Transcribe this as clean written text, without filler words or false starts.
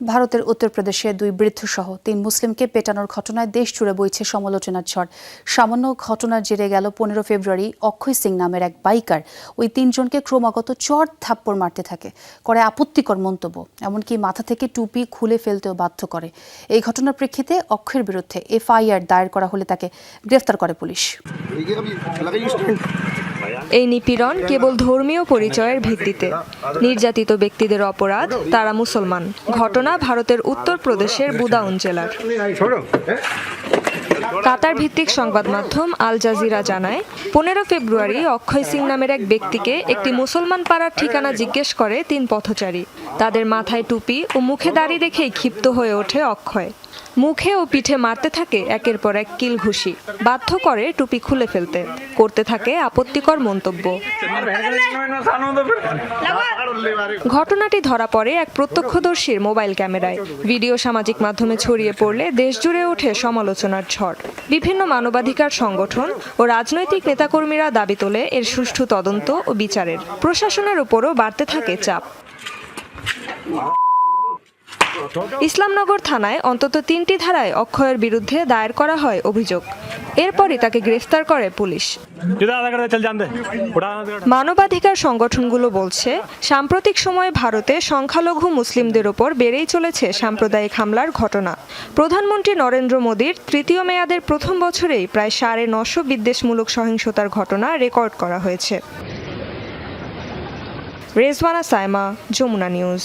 ভারতের উত্তরপ্রদেশে 2 বৃদ্ধসহ 3 মুসলিমকে পেটানোর ঘটনায় দেশ জুড়ে বইছে সমালোচনার ঝড়। সামান্য ঘটনার জেরে গেল 15 ফেব্রুয়ারি অক্ষয় সিং নামের এক বাইকার ওই 3 জনকে ক্রমাগত চড় থাপ্পড় মারতে থাকে, করে আপত্তিকর মন্তব্য, এমনকি মাথা থেকে টুপি খুলে ফেলতেও বাধ্য করে। এই ঘটনার প্রেক্ষিতে অক্ষয়ের বিরুদ্ধে এফআইআর দায়ের করা হলে তাকে গ্রেফতার করে পুলিশ। এই নিপীড়ন কেবল ধর্মীয় পরিচয়ের ভিত্তিতে। নির্যাতিত ব্যক্তিদের অপরাধ, তারা মুসলমান। ঘটনা ভারতের উত্তরপ্রদেশের বুদাউন জেলার। কাতার ভিত্তিক সংবাদ মাধ্যম আল জাজিরা জানায়, 15 ফেব্রুয়ারি অক্ষয় সিং নামের এক ব্যক্তিকে একটি মুসলমান পাড়ার ঠিকানা জিজ্ঞেস করে 3 পথচারী। তাদের মাথায় টুপি ও মুখে দাড়ি দেখেই ক্ষিপ্ত হয়ে ওঠে অক্ষয়। মুখে ও পিঠে মারতে থাকে একের পর এক কিল ঘুষি, বাধ্য করে টুপি খুলে ফেলতে, করতে থাকে আপত্তিকর মন্তব্য। ঘটনাটি ধরা পড়ে এক প্রত্যক্ষদর্শীর মোবাইল ক্যামেরায়। ভিডিও সামাজিক মাধ্যমে ছড়িয়ে পড়লে দেশজুড়ে ওঠে সমালোচনার ঝড়। বিভিন্ন মানবাধিকার সংগঠন ও রাজনৈতিক নেতাকর্মীরা দাবি তোলে এর সুষ্ঠু তদন্ত ও বিচারের। প্রশাসনের উপরও বাড়তে থাকে চাপ। ইসলামনগর থানায় অন্তত 3টি ধারায় অক্ষয়ের বিরুদ্ধে দায়ের করা হয় অভিযোগ। এরপরই তাকে গ্রেফতার করে পুলিশ। মানবাধিকার সংগঠনগুলো বলছে, সাম্প্রতিক সময়ে ভারতে সংখ্যালঘু মুসলিমদের ওপর বেড়েই চলেছে সাম্প্রদায়িক হামলার ঘটনা। প্রধানমন্ত্রী নরেন্দ্র মোদীর 3য় মেয়াদের প্রথম বছরেই প্রায় 950 বিদ্বেষমূলক সহিংসতার ঘটনা রেকর্ড করা হয়েছে। রেজওয়ানা সাইমা, যমুনা নিউজ।